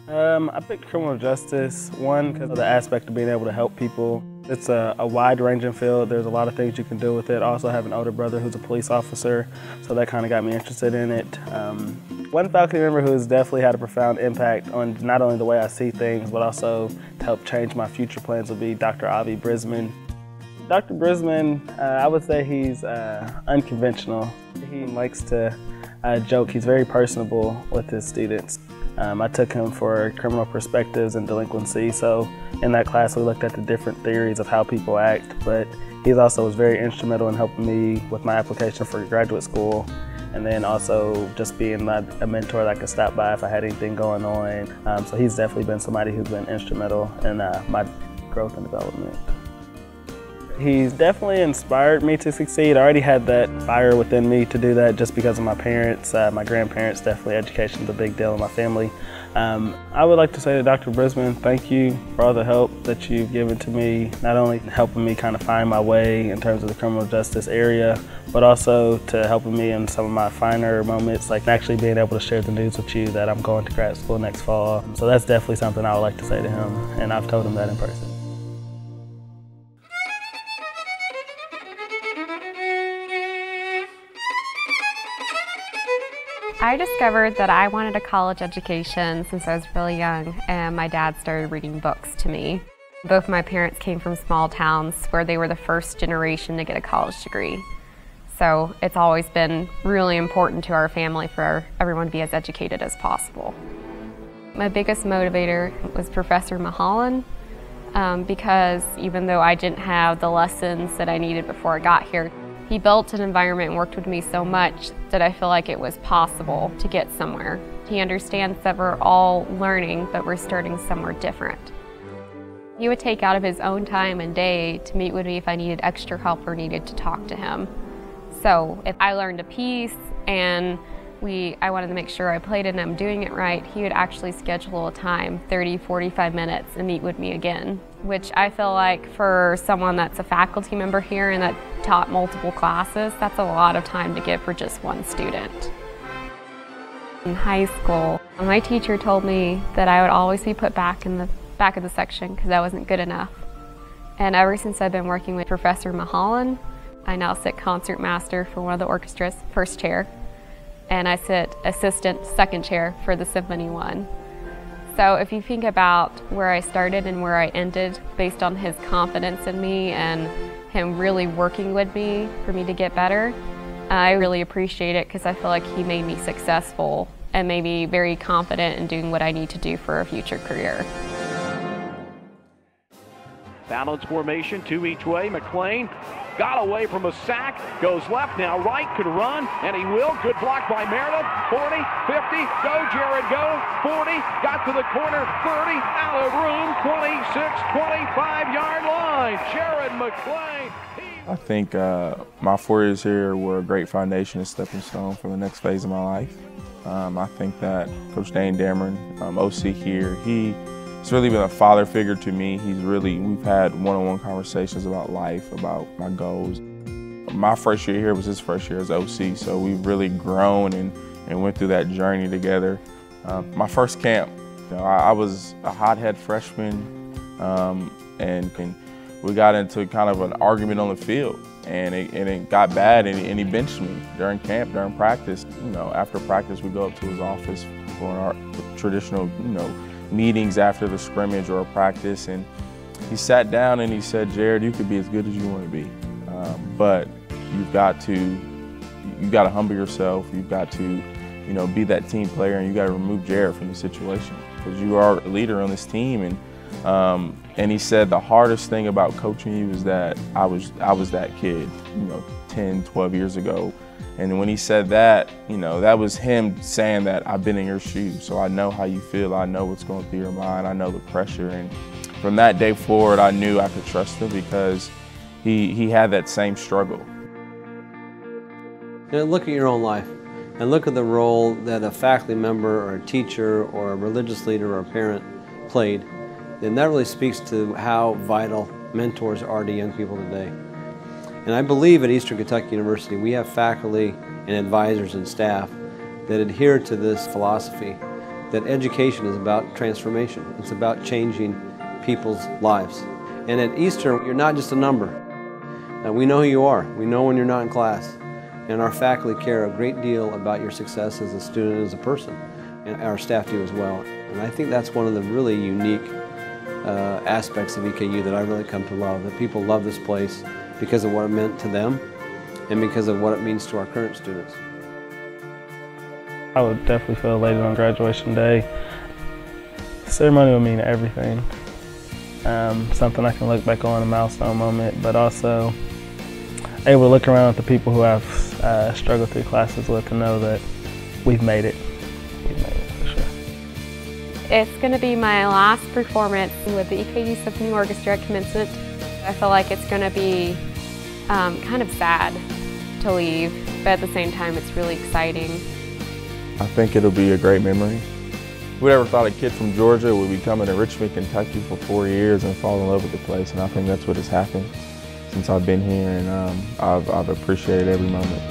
I picked criminal justice, one, because of the aspect of being able to help people. It's a wide-ranging field. There's a lot of things you can do with it. I also have an older brother who's a police officer, so that kind of got me interested in it. One faculty member who has definitely had a profound impact on not only the way I see things, but also to help change my future plans would be Dr. Avi Brisman. Dr. Brisman, I would say he's unconventional. He likes to joke. He's very personable with his students. I took him for criminal perspectives and delinquency, so in that class we looked at the different theories of how people act, but he also was very instrumental in helping me with my application for graduate school, and then also just being a mentor that I could stop by if I had anything going on. So he's definitely been somebody who's been instrumental in my growth and development. He's definitely inspired me to succeed. I already had that fire within me to do that just because of my parents, my grandparents. Definitely education is a big deal in my family. I would like to say to Dr. Brisman, thank you for all the help that you've given to me, not only helping me kind of find my way in terms of the criminal justice area, but also to helping me in some of my finer moments, like actually being able to share the news with you that I'm going to grad school next fall. So that's definitely something I would like to say to him, and I've told him that in person. I discovered that I wanted a college education since I was really young, and my dad started reading books to me. Both my parents came from small towns where they were the first generation to get a college degree. So it's always been really important to our family for everyone to be as educated as possible. My biggest motivator was Professor Mulholland, because even though I didn't have the lessons that I needed before I got here, he built an environment and worked with me so much that I feel like it was possible to get somewhere. He understands that we're all learning, but we're starting somewhere different. He would take out of his own time and day to meet with me if I needed extra help or needed to talk to him. So if I learned a piece and I wanted to make sure I played it and I'm doing it right, he would actually schedule a time, 30, 45 minutes, and meet with me again, which I feel like for someone that's a faculty member here and that taught multiple classes, that's a lot of time to give for just one student. In high school, my teacher told me that I would always be put back in the back of the section because I wasn't good enough. And ever since I've been working with Professor Mulholland, I now sit concertmaster for one of the orchestras, first chair, and I sit assistant, second chair for the Symphony One. So if you think about where I started and where I ended based on his confidence in me and him really working with me for me to get better, I really appreciate it because I feel like he made me successful and made me very confident in doing what I need to do for a future career. Balance formation, two each way. McClain got away from a sack, goes left, now right, could run, and he will. Good block by Meredith. 40, 50, go Jared, go. 40, got to the corner, 30, out of room, 26, 25-yard line. Jared McClain. I think my 4 years here were a great foundation and stepping stone for the next phase of my life. I think that Coach Dane, Damron, OC here, he's really been a father figure to me. We've had one-on-one conversations about life, about my goals. My first year here was his first year as OC, so we've really grown and went through that journey together. My first camp, I was a hothead freshman, and we got into kind of an argument on the field, and it got bad, and he benched me during camp, during practice. After practice, we go up to his office for our traditional, meetings after the scrimmage or a practice, and he sat down and he said, "Jared, you could be as good as you want to be, but you've got to humble yourself. You've got to, be that team player, and you got to remove Jared from the situation because you are a leader on this team." And he said the hardest thing about coaching you is that I was that kid, 10, 12 years ago. And when he said that, that was him saying that I've been in your shoes, so I know how you feel, I know what's going through your mind, I know the pressure. And from that day forward, I knew I could trust him because he had that same struggle. Look at your own life and look at the role that a faculty member or a teacher or a religious leader or a parent played. And that really speaks to how vital mentors are to young people today. And I believe at Eastern Kentucky University we have faculty and advisors and staff that adhere to this philosophy, that education is about transformation. It's about changing people's lives. And at Easter, you're not just a number. We know who you are. We know when you're not in class. And our faculty care a great deal about your success as a student and as a person. And our staff do as well. And I think that's one of the really unique aspects of EKU that I really come to love, that people love this place because of what it meant to them and because of what it means to our current students. I would definitely feel elated on graduation day. The ceremony would mean everything. Something I can look back on, a milestone moment, but also able to look around at the people who I've struggled through classes with to know that we've made it. We've made it for sure. It's going to be my last performance with the EKU Symphony Orchestra at commencement. I feel like it's going to be kind of sad to leave, but at the same time it's really exciting. I think it'll be a great memory. Who'd ever thought a kid from Georgia would be coming to Richmond, Kentucky for 4 years and fall in love with the place, and I think that's what has happened since I've been here, and I've appreciated every moment.